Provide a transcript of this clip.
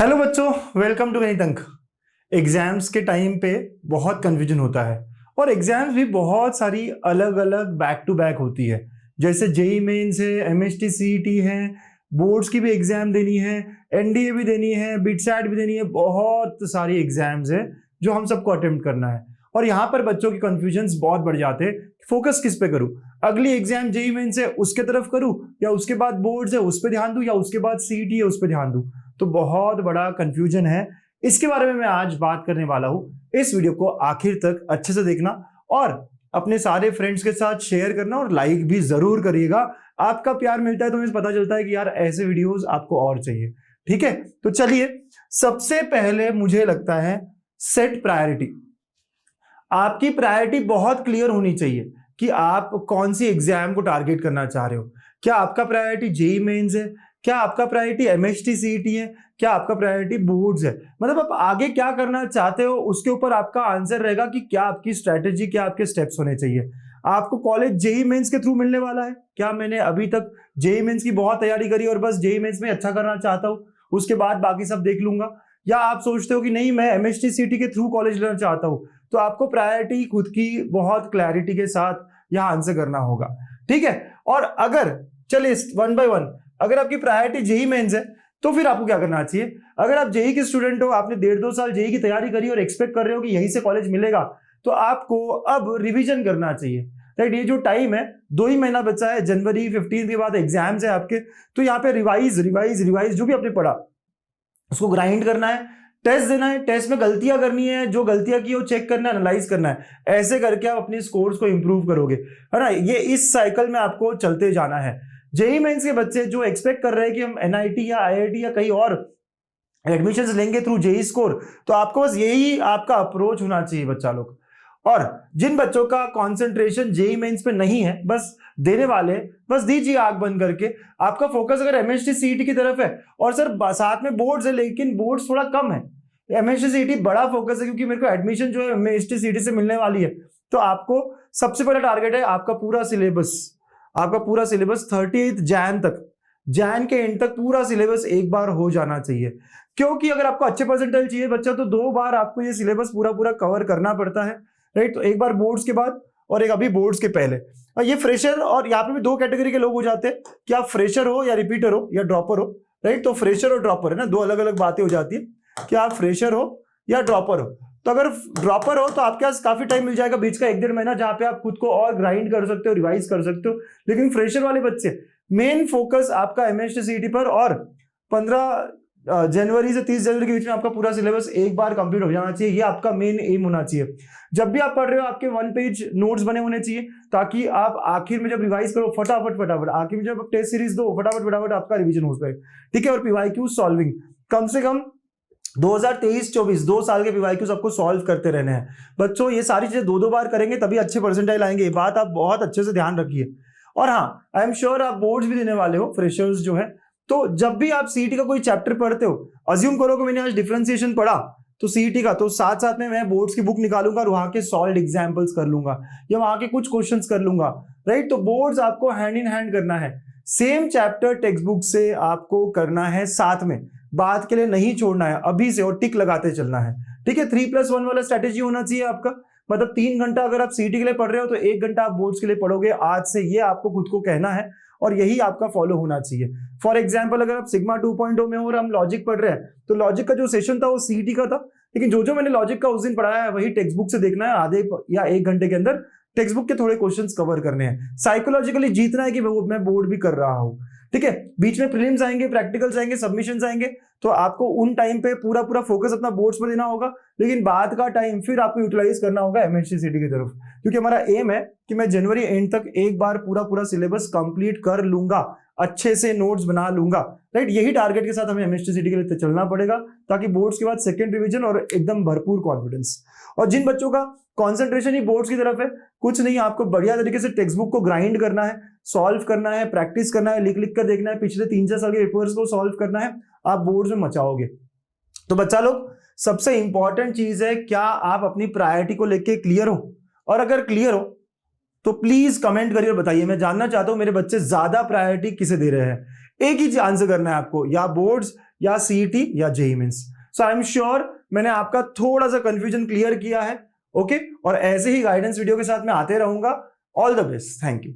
Hello बच्चों, welcome to गणितंक। Exams के time पे बहुत कंफ्यूजन होता है और एग्जाम्स भी बहुत सारी अलग अलग बैक टू बैक होती है। जैसे जेई मेंस है, एमएसटी सीईटी है, बोर्ड्स की भी एग्जाम देनी है, एनडीए भी देनी है, बिटसैट भी देनी है। बहुत सारी एग्जाम्स है जो हम सबको अटेम्प्ट करना है और यहाँ पर बच्चों की कंफ्यूजन बहुत बढ़ जाते हैं। फोकस किस पे करूँ? अगली एग्जाम जेई मेंस है उसके तरफ करूँ, या उसके बाद बोर्ड्स है उस पर ध्यान दूं, या उसके बाद सीईटी है उस पर ध्यान दूं? तो बहुत बड़ा कंफ्यूजन है। इसके बारे में मैं आज बात करने वाला हूं। इस वीडियो को आखिर तक अच्छे से देखना और अपने सारे फ्रेंड्स के साथ शेयर करना और लाइक भी जरूर करिएगा। आपका प्यार मिलता है तो मुझे पता चलता है कि यार ऐसे वीडियोस आपको और चाहिए। ठीक है, तो चलिए, सबसे पहले मुझे लगता है सेट प्रायोरिटी। आपकी प्रायोरिटी बहुत क्लियर होनी चाहिए कि आप कौन सी एग्जाम को टारगेट करना चाह रहे हो। क्या आपका प्रायोरिटी जेई मेंस है? क्या आपका प्रायोरिटी एमएसटी सीईटी है? क्या आपका प्रायोरिटी बोर्ड्स है? मतलब आप आगे क्या करना चाहते हो उसके ऊपर आपका आंसर रहेगा कि क्या आपकी स्ट्रेटेजी, क्या आपके स्टेप्स होने चाहिए। आपको कॉलेज जेई मेंस के थ्रू मिलने वाला है? क्या मैंने अभी तक जेई मेंस की बहुत तैयारी करी और बस जेई मेंस में अच्छा करना चाहता हूं, उसके बाद बाकी सब देख लूंगा? या आप सोचते हो कि नहीं, मैं एमएसटी सीईटी के थ्रू कॉलेज लेना चाहता हूं? तो आपको प्रायोरिटी खुद की बहुत क्लैरिटी के साथ यहां आंसर करना होगा। ठीक है, और अगर चलिए वन बाय वन, अगर आपकी प्रायोरिटी जेई मेंस है तो फिर आपको क्या करना चाहिए? अगर आप जेई के स्टूडेंट हो, आपने 1.5-2 साल जेई की तैयारी करी और एक्सपेक्ट कर रहे हो कि यहीं से कॉलेज मिलेगा, तो आपको अब रिवीजन करना चाहिए। राइट, ये जो टाइम है, 2 ही महीना बचा है, जनवरी 15 के बाद एग्जाम्स है आपके। तो यहाँ पे रिवाइज रिवाइज रिवाइज जो भी आपने पढ़ा उसको ग्राइंड करना है, टेस्ट देना है, टेस्ट में गलतियां करनी है, जो गलतियां की वो चेक करना है, एनालाइज करना है। ऐसे करके आप अपने स्कोर्स को इंप्रूव करोगे, है ना। ये इस साइकिल में आपको चलते जाना है। जेई मेंस के बच्चे जो एक्सपेक्ट कर रहे हैं कि हम एनआईटी या आईआईटी या कहीं और एडमिशंस लेंगे थ्रू जेई स्कोर, तो आपको बस यही आपका अप्रोच होना चाहिए बच्चा लोग। और जिन बच्चों का कंसंट्रेशन जेई मेंस पे नहीं है, बस देने वाले, बस दीजिए आंख बंद करके। आपका फोकस अगर एमएसटी सीईटी की तरफ है और सर साथ में बोर्ड्स है, लेकिन बोर्ड्स थोड़ा कम है, एमएसटी सीईटी बड़ा फोकस है क्योंकि मेरे को एडमिशन जो है एमएसटी सीईटी से मिलने वाली है। तो आपको सबसे बड़ा टारगेट है आपका पूरा सिलेबस। आपका पूरा सिलेबस 30 जैन तक, जैन के एंड तक पूरा सिलेबस एक बार हो जाना चाहिए। क्योंकि अगर आपको अच्छे परसेंटाइल चाहिए बच्चा, तो 2 बार आपको ये सिलेबस पूरा पूरा कवर करना पड़ता है। राइट, तो एक बार बोर्ड्स के बाद और एक अभी बोर्ड्स के पहले। और ये फ्रेशर, और यहाँ पे भी 2 कैटेगरी के लोग हो जाते हैं कि आप फ्रेशर हो या रिपीटर हो या ड्रॉपर हो। राइट, तो फ्रेशर और ड्रॉपर है ना, 2 अलग अलग बातें हो जाती है कि आप फ्रेशर हो या ड्रॉपर हो। तो अगर ड्रॉपर हो तो आपके पास काफी टाइम मिल जाएगा, बीच का 1-1.5 महीना, जहां पे आप खुद को और ग्राइंड कर सकते हो, रिवाइज कर सकते हो। लेकिन फ्रेशर वाले बच्चे, मेन फोकस आपका एमएसटी सीईटी पर, और 15 जनवरी से 30 जनवरी के बीच में आपका पूरा सिलेबस एक बार कंप्लीट हो जाना चाहिए। ये आपका मेन एम होना चाहिए। जब भी आप पढ़ रहे हो आपके 1 पेज नोट्स बने होने चाहिए, ताकि आप आखिर में जब रिवाइज करो फटाफट फटाफट, आखिर में जब टेस्ट सीरीज दो फटाफट फटाफट आपका रिवीजन हो जाए। ठीक है, और पीवाईक्यू सॉल्विंग कम से कम 2023-24 2 साल के पीवाईक्यूज आपको सॉल्व करते रहने हैं बच्चों। ये सारी चीजें 2-2 बार करेंगे तभी अच्छे परसेंटाइल आएंगे, ये बात आप बहुत अच्छे से ध्यान रखिए। और हाँ, आई एम श्योर आप बोर्ड्स भी देने वाले हो, फ्रेशर्स जो है। तो जब भी आप सीईटी का कोई चैप्टर पढ़ते हो, अज्यूम करो कि मैंने आज डिफरेंशिएशन पढ़ा तो सीईटी का, तो साथ साथ में मैं बोर्ड्स की बुक निकालूंगा और वहां के सॉल्व एग्जाम्पल्स कर लूंगा या वहां के कुछ क्वेश्चंस कर लूंगा। राइट, तो बोर्ड्स आपको हैंड इन हैंड करना है। सेम चैप्टर टेक्स्ट बुक से आपको करना है साथ में, बात के लिए नहीं छोड़ना है अभी से, और टिक लगाते चलना है। ठीक है, 3+1 वाला स्ट्रेटेजी होना चाहिए आपका। मतलब 3 घंटा अगर आप सीईटी के लिए पढ़ रहे हो तो 1 घंटा आप बोर्ड्स के लिए पढ़ोगे आज से, ये आपको खुद को कहना है और यही आपका फॉलो होना चाहिए। फॉर एग्जाम्पल, अगर आप सिग्मा 2.0 में हो और हम लॉजिक पढ़ रहे हैं, तो लॉजिक का जो सेशन था वो सीईटी का था, लेकिन जो जो मैंने लॉजिक का उस दिन पढ़ाया है वही टेक्स्ट बुक से देखना है। आधे या 1 घंटे के अंदर टेक्स्ट बुक के थोड़े क्वेश्चंस कवर करने हैं। साइकोलॉजिकली जीतना है कि मैं बोर्ड भी कर रहा हूं। ठीक है, बीच में प्रीलिम्स आएंगे, प्रैक्टिकल्स आएंगे, सबमिशंस आएंगे, तो आपको उन टाइम पे पूरा पूरा फोकस अपना बोर्ड्स पर देना होगा। लेकिन बाद का टाइम फिर आपको यूटिलाइज करना होगा एमएसटी सीईटी की तरफ, क्योंकि हमारा एम है कि मैं जनवरी एंड तक एक बार पूरा पूरा सिलेबस कंप्लीट कर लूंगा, अच्छे से नोट्स बना लूंगा। राइट, यही टारगेट के साथ हमें एमएसटी सीईटी के लिए चलना पड़ेगा, ताकि बोर्ड्स के बाद सेकंड रिवीजन और एकदम भरपूर कॉन्फिडेंस। और जिन बच्चों का कॉन्सेंट्रेशन ही बोर्ड्स की तरफ है, कुछ नहीं, आपको बढ़िया तरीके से टेक्स्ट बुक को ग्राइंड करना है, सॉल्व करना है, प्रैक्टिस करना है, लिख लिख कर देखना है, पिछले 3-4 साल के पेपर्स को सॉल्व करना है, आप बोर्ड्स में मचाओगे। तो बच्चा लोग, सबसे इंपॉर्टेंट चीज है, क्या आप अपनी प्रायोरिटी को लेके क्लियर हो? और अगर क्लियर हो तो प्लीज कमेंट करिए और बताइए। मैं जानना चाहता हूं मेरे बच्चे ज्यादा प्रायोरिटी किसे दे रहे हैं। एक ही आंसर करना है आपको, या बोर्ड्स या सीईटी या JEE Mains. So I am sure मैंने आपका थोड़ा सा कंफ्यूजन क्लियर किया है। ओके, और ऐसे ही गाइडेंस वीडियो के साथ मैं आते रहूंगा। All the best, thank you.